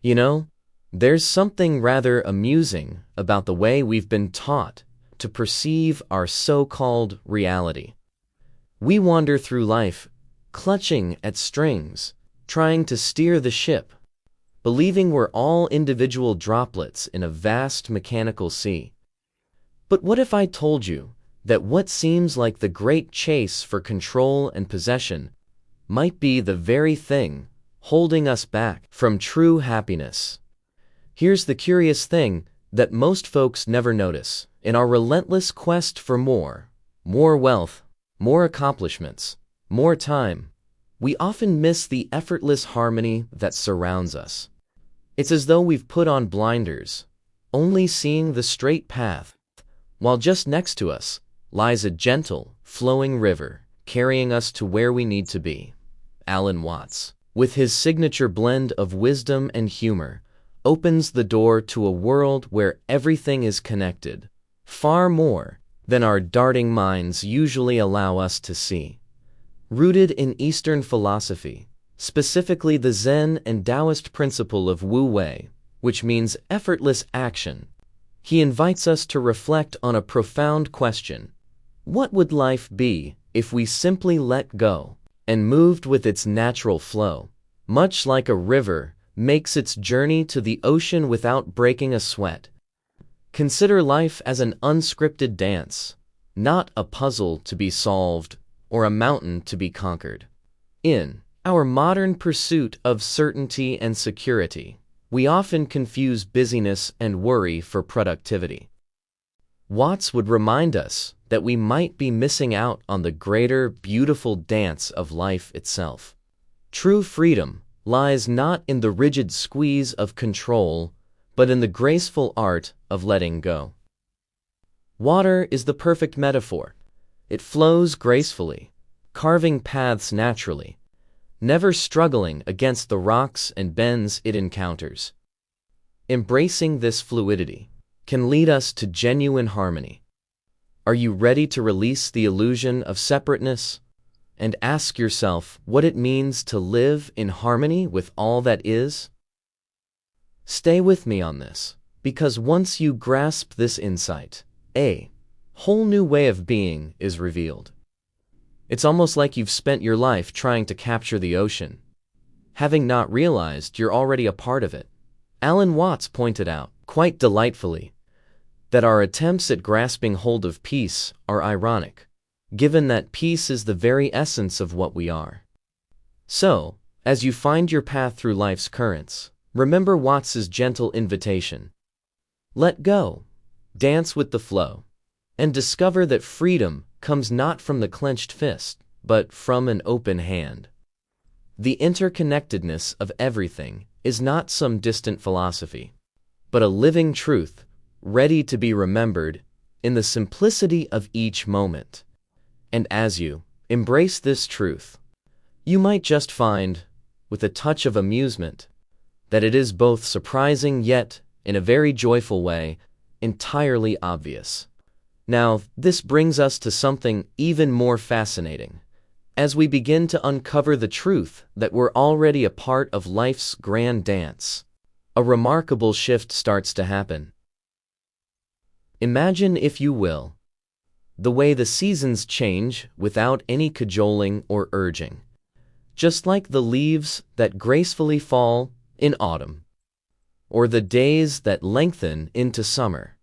You know, there's something rather amusing about the way we've been taught to perceive our so-called reality. We wander through life, clutching at strings, trying to steer the ship, believing we're all individual droplets in a vast mechanical sea. But what if I told you that what seems like the great chase for control and possession might be the very thing holding us back from true happiness? Here's the curious thing that most folks never notice. In our relentless quest for more wealth, more accomplishments, more time, we often miss the effortless harmony that surrounds us. It's as though we've put on blinders, only seeing the straight path, while just next to us lies a gentle, flowing river, carrying us to where we need to be. Alan Watts, with his signature blend of wisdom and humor, opens the door to a world where everything is connected, far more than our darting minds usually allow us to see. Rooted in Eastern philosophy, specifically the Zen and Taoist principle of Wu Wei, which means effortless action, he invites us to reflect on a profound question. What would life be if we simply let go and moved with its natural flow, much like a river makes its journey to the ocean without breaking a sweat? Consider life as an unscripted dance, not a puzzle to be solved or a mountain to be conquered. In our modern pursuit of certainty and security, we often confuse busyness and worry for productivity. Watts would remind us that we might be missing out on the greater, beautiful dance of life itself. True freedom lies not in the rigid squeeze of control, but in the graceful art of letting go. Water is the perfect metaphor. It flows gracefully, carving paths naturally, never struggling against the rocks and bends it encounters. Embracing this fluidity can lead us to genuine harmony. Are you ready to release the illusion of separateness and ask yourself what it means to live in harmony with all that is? Stay with me on this, because once you grasp this insight, a whole new way of being is revealed. It's almost like you've spent your life trying to capture the ocean, having not realized you're already a part of it. Alan Watts pointed out, quite delightfully, that our attempts at grasping hold of peace are ironic, given that peace is the very essence of what we are. So, as you find your path through life's currents, remember Watts's gentle invitation. Let go, dance with the flow, and discover that freedom comes not from the clenched fist, but from an open hand. The interconnectedness of everything is not some distant philosophy, but a living truth, ready to be remembered in the simplicity of each moment. And as you embrace this truth, you might just find, with a touch of amusement, that it is both surprising yet, in a very joyful way, entirely obvious. Now, this brings us to something even more fascinating. As we begin to uncover the truth that we're already a part of life's grand dance, a remarkable shift starts to happen. Imagine, if you will, the way the seasons change without any cajoling or urging, just like the leaves that gracefully fall in autumn, or the days that lengthen into summer.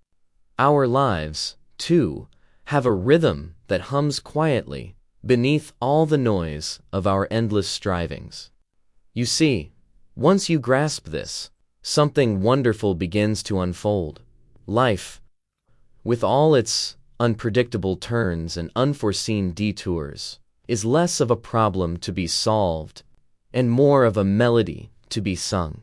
Our lives, too, have a rhythm that hums quietly beneath all the noise of our endless strivings. You see, once you grasp this, something wonderful begins to unfold. Life, with all its unpredictable turns and unforeseen detours, is less of a problem to be solved and more of a melody to be sung.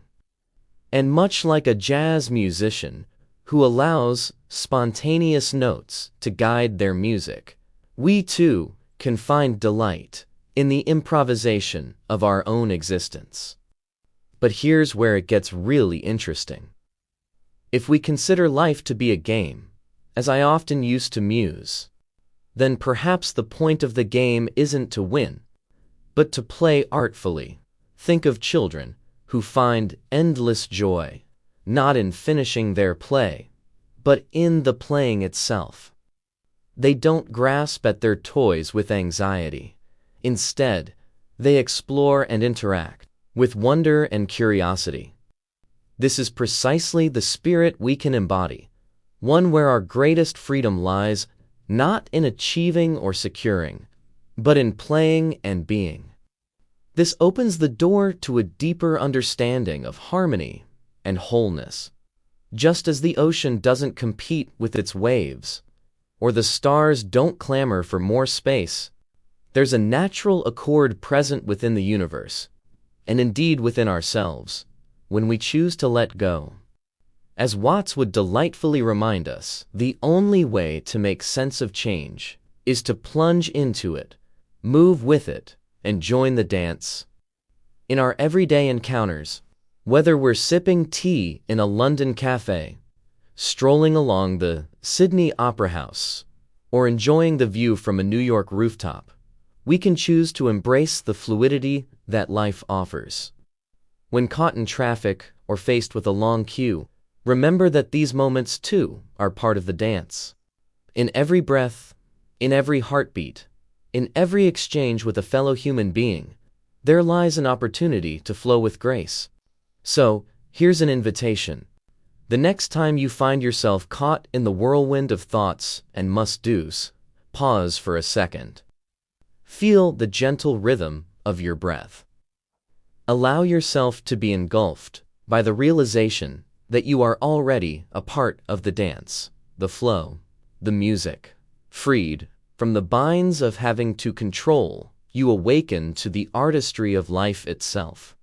And much like a jazz musician who allows spontaneous notes to guide their music, we too can find delight in the improvisation of our own existence. But here's where it gets really interesting. If we consider life to be a game, as I often used to muse, then perhaps the point of the game isn't to win, but to play artfully. Think of children who find endless joy, not in finishing their play, but in the playing itself. They don't grasp at their toys with anxiety. Instead, they explore and interact with wonder and curiosity. This is precisely the spirit we can embody, one where our greatest freedom lies not in achieving or securing, but in playing and being. This opens the door to a deeper understanding of harmony and wholeness. Just as the ocean doesn't compete with its waves, or the stars don't clamor for more space, there's a natural accord present within the universe, and indeed within ourselves, when we choose to let go. As Watts would delightfully remind us, the only way to make sense of change is to plunge into it, move with it, and join the dance. In our everyday encounters, whether we're sipping tea in a London cafe, strolling along the Sydney Opera House, or enjoying the view from a New York rooftop, we can choose to embrace the fluidity that life offers. When caught in traffic or faced with a long queue, remember that these moments, too, are part of the dance. In every breath, in every heartbeat, in every exchange with a fellow human being, there lies an opportunity to flow with grace. So, here's an invitation. The next time you find yourself caught in the whirlwind of thoughts and must-dos, pause for a second. Feel the gentle rhythm of your breath. Allow yourself to be engulfed by the realization that you are already a part of the dance, the flow, the music. Freed from the binds of having to control, you awaken to the artistry of life itself.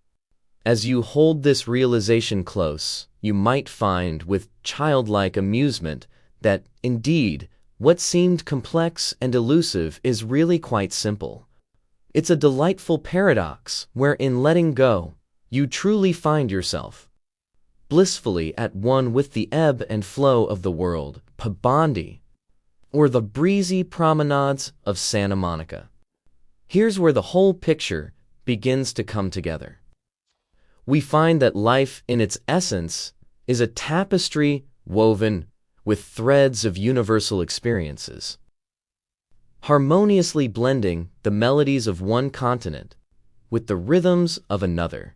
As you hold this realization close, you might find with childlike amusement that, indeed, what seemed complex and elusive is really quite simple. It's a delightful paradox where in letting go, you truly find yourself blissfully at one with the ebb and flow of the world, Pabandi, or the breezy promenades of Santa Monica. Here's where the whole picture begins to come together. We find that life in its essence is a tapestry woven with threads of universal experiences, harmoniously blending the melodies of one continent with the rhythms of another.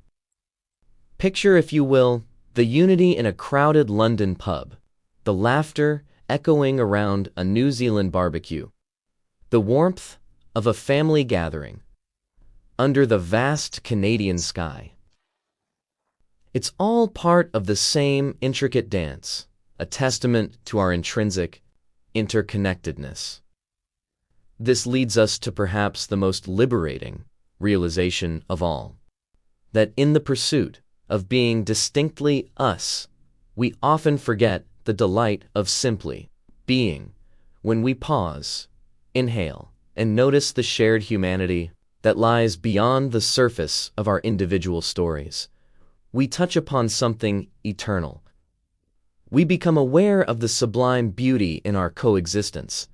Picture, if you will, the unity in a crowded London pub, the laughter echoing around a New Zealand barbecue, the warmth of a family gathering under the vast Canadian sky. It's all part of the same intricate dance, a testament to our intrinsic interconnectedness. This leads us to perhaps the most liberating realization of all, that in the pursuit of being distinctly us, we often forget the delight of simply being when we pause, inhale, and notice the shared humanity that lies beyond the surface of our individual stories. We touch upon something eternal. We become aware of the sublime beauty in our coexistence,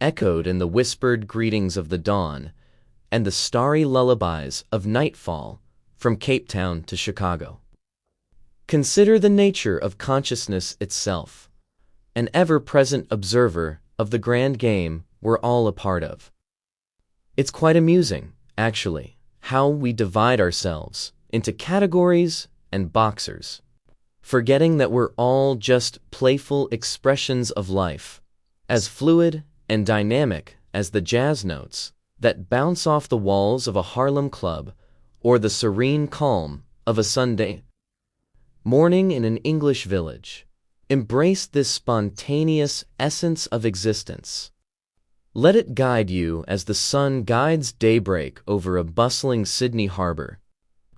echoed in the whispered greetings of the dawn and the starry lullabies of nightfall from Cape Town to Chicago. Consider the nature of consciousness itself, an ever-present observer of the grand game we're all a part of. It's quite amusing, actually, how we divide ourselves into categories and boxers, forgetting that we're all just playful expressions of life, as fluid and dynamic as the jazz notes that bounce off the walls of a Harlem club or the serene calm of a Sunday morning in an English village. Embrace this spontaneous essence of existence. Let it guide you as the sun guides daybreak over a bustling Sydney harbor,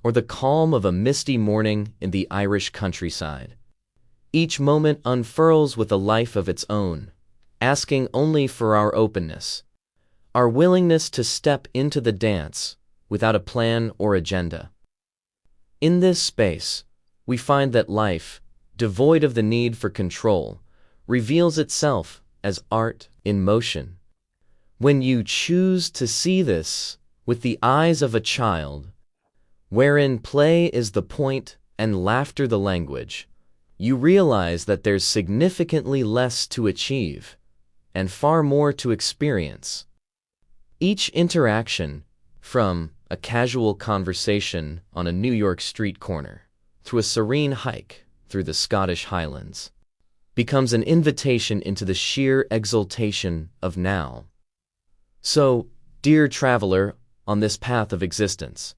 or the calm of a misty morning in the Irish countryside. Each moment unfurls with a life of its own, asking only for our openness, our willingness to step into the dance without a plan or agenda. In this space, we find that life, devoid of the need for control, reveals itself as art in motion. When you choose to see this with the eyes of a child, wherein play is the point and laughter the language, you realize that there's significantly less to achieve and far more to experience. Each interaction, from a casual conversation on a New York street corner to a serene hike through the Scottish Highlands, becomes an invitation into the sheer exultation of now. So, dear traveler on this path of existence,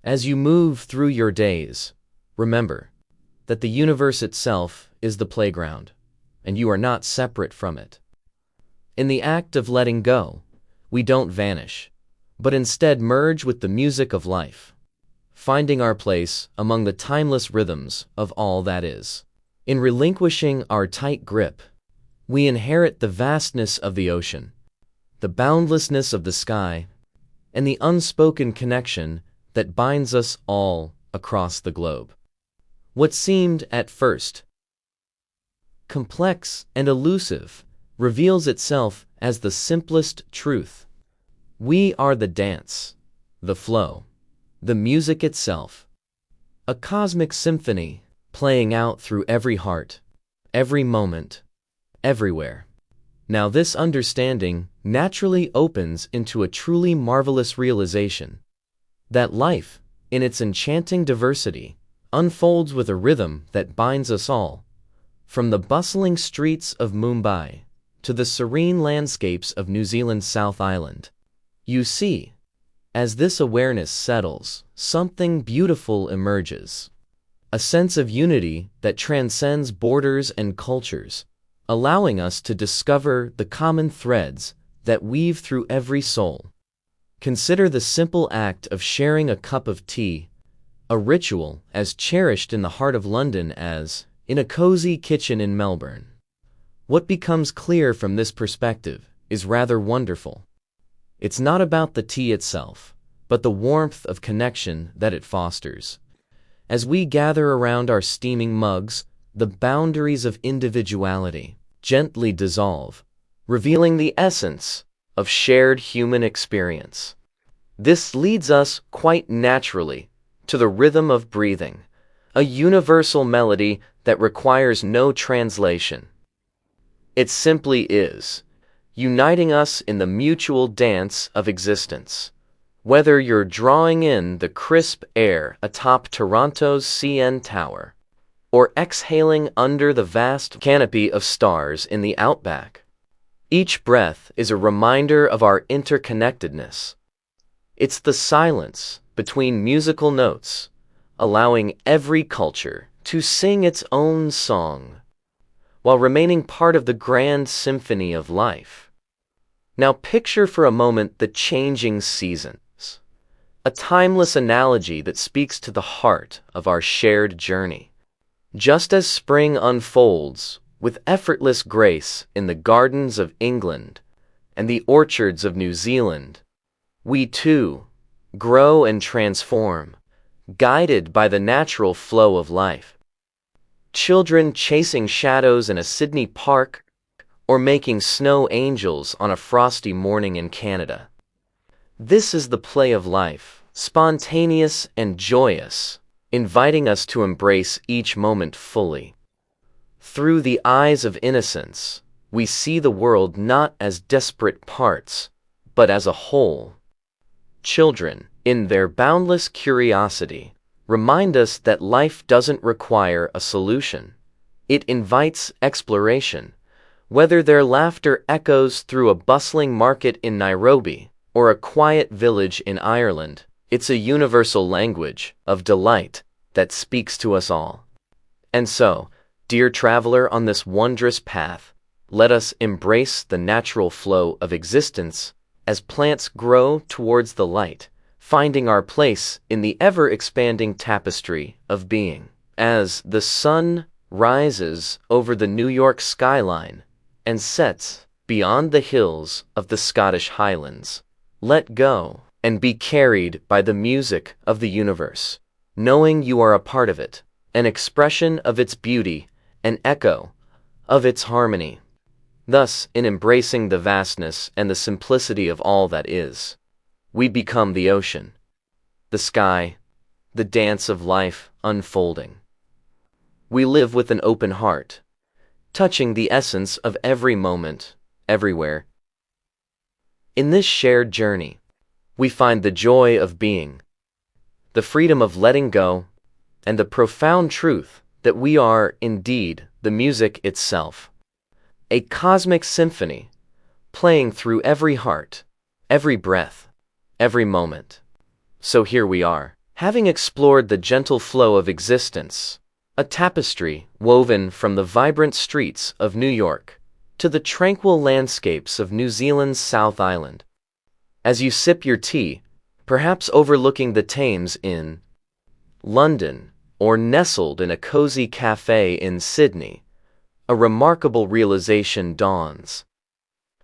as you move through your days, remember that the universe itself is the playground, and you are not separate from it. In the act of letting go, we don't vanish, but instead merge with the music of life, finding our place among the timeless rhythms of all that is. In relinquishing our tight grip, we inherit the vastness of the ocean, the boundlessness of the sky, and the unspoken connection that binds us all across the globe. What seemed at first complex and elusive reveals itself as the simplest truth. We are the dance, the flow, the music itself, a cosmic symphony playing out through every heart, every moment, everywhere. Now this understanding naturally opens into a truly marvelous realization that life, in its enchanting diversity, unfolds with a rhythm that binds us all, from the bustling streets of Mumbai to the serene landscapes of New Zealand's South Island. You see, as this awareness settles, something beautiful emerges. A sense of unity that transcends borders and cultures, allowing us to discover the common threads that weave through every soul. Consider the simple act of sharing a cup of tea, a ritual as cherished in the heart of London as in a cozy kitchen in Melbourne. What becomes clear from this perspective is rather wonderful. It's not about the tea itself, but the warmth of connection that it fosters. As we gather around our steaming mugs, the boundaries of individuality gently dissolve, revealing the essence of shared human experience. This leads us quite naturally to the rhythm of breathing, a universal melody that requires no translation. It simply is, uniting us in the mutual dance of existence. Whether you're drawing in the crisp air atop Toronto's CN Tower, or exhaling under the vast canopy of stars in the outback, each breath is a reminder of our interconnectedness. It's the silence between musical notes, allowing every culture to sing its own song, while remaining part of the grand symphony of life. Now picture for a moment the changing seasons, a timeless analogy that speaks to the heart of our shared journey. Just as spring unfolds with effortless grace in the gardens of England and the orchards of New Zealand, we too grow and transform, guided by the natural flow of life. Children chasing shadows in a Sydney park or making snow angels on a frosty morning in Canada. This is the play of life, spontaneous and joyous, inviting us to embrace each moment fully. Through the eyes of innocence, we see the world not as disparate parts, but as a whole. Children, in their boundless curiosity, remind us that life doesn't require a solution. It invites exploration, whether their laughter echoes through a bustling market in Nairobi or a quiet village in Ireland. It's a universal language of delight that speaks to us all. And so, dear traveler on this wondrous path, let us embrace the natural flow of existence as plants grow towards the light, finding our place in the ever-expanding tapestry of being. As the sun rises over the New York skyline and sets beyond the hills of the Scottish Highlands, let go and be carried by the music of the universe, knowing you are a part of it, an expression of its beauty, an echo of its harmony. Thus, in embracing the vastness and the simplicity of all that is, we become the ocean, the sky, the dance of life unfolding. We live with an open heart, touching the essence of every moment, everywhere. In this shared journey, we find the joy of being, the freedom of letting go, and the profound truth that we are, indeed, the music itself. A cosmic symphony, playing through every heart, every breath, every moment. So here we are, having explored the gentle flow of existence, a tapestry woven from the vibrant streets of New York to the tranquil landscapes of New Zealand's South Island. As you sip your tea, perhaps overlooking the Thames in London or nestled in a cozy cafe in Sydney, a remarkable realization dawns.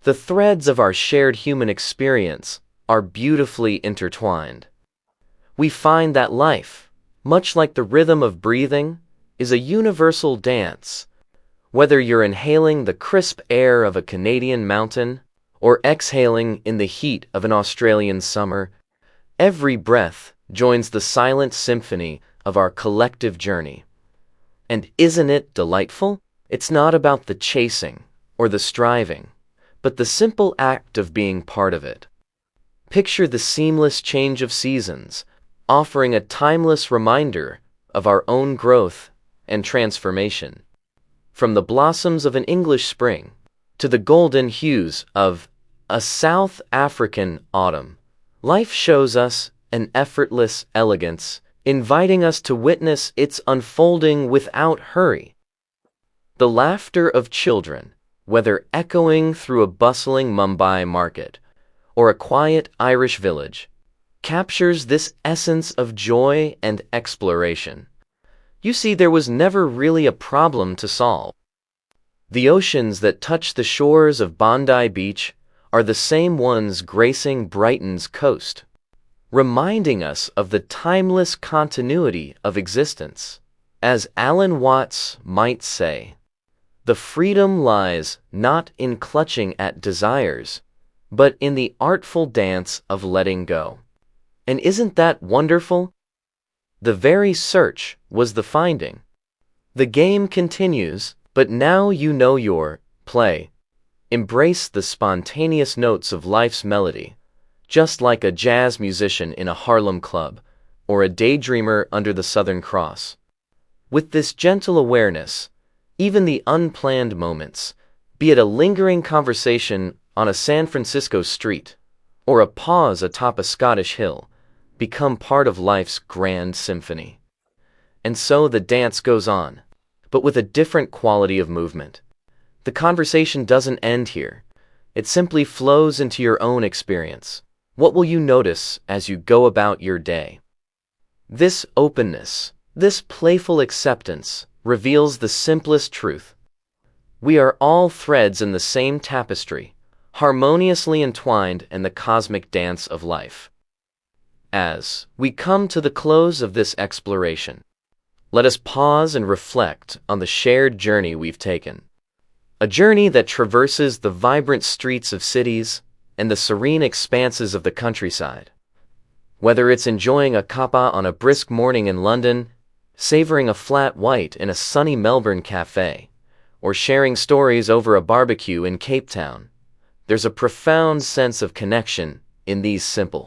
The threads of our shared human experience are beautifully intertwined. We find that life, much like the rhythm of breathing, is a universal dance. Whether you're inhaling the crisp air of a Canadian mountain or exhaling in the heat of an Australian summer, every breath joins the silent symphony of our collective journey. And isn't it delightful? It's not about the chasing or the striving, but the simple act of being part of it. Picture the seamless change of seasons, offering a timeless reminder of our own growth and transformation. From the blossoms of an English spring to the golden hues of a South African autumn, life shows us an effortless elegance, inviting us to witness its unfolding without hurry. The laughter of children, whether echoing through a bustling Mumbai market or a quiet Irish village, captures this essence of joy and exploration. You see, there was never really a problem to solve. The oceans that touch the shores of Bondi Beach are the same ones gracing Brighton's coast, reminding us of the timeless continuity of existence. As Alan Watts might say, the freedom lies not in clutching at desires, but in the artful dance of letting go. And isn't that wonderful? The very search was the finding. The game continues, but now you know your play. Embrace the spontaneous notes of life's melody, just like a jazz musician in a Harlem club or a daydreamer under the Southern Cross. With this gentle awareness, even the unplanned moments, be it a lingering conversation on a San Francisco street or a pause atop a Scottish hill, become part of life's grand symphony. And so the dance goes on, but with a different quality of movement. The conversation doesn't end here. It simply flows into your own experience. What will you notice as you go about your day? This openness, this playful acceptance, reveals the simplest truth. We are all threads in the same tapestry, harmoniously entwined in the cosmic dance of life. As we come to the close of this exploration, let us pause and reflect on the shared journey we've taken. A journey that traverses the vibrant streets of cities and the serene expanses of the countryside. Whether it's enjoying a cuppa on a brisk morning in London, savoring a flat white in a sunny Melbourne cafe, or sharing stories over a barbecue in Cape Town, there's a profound sense of connection in these simple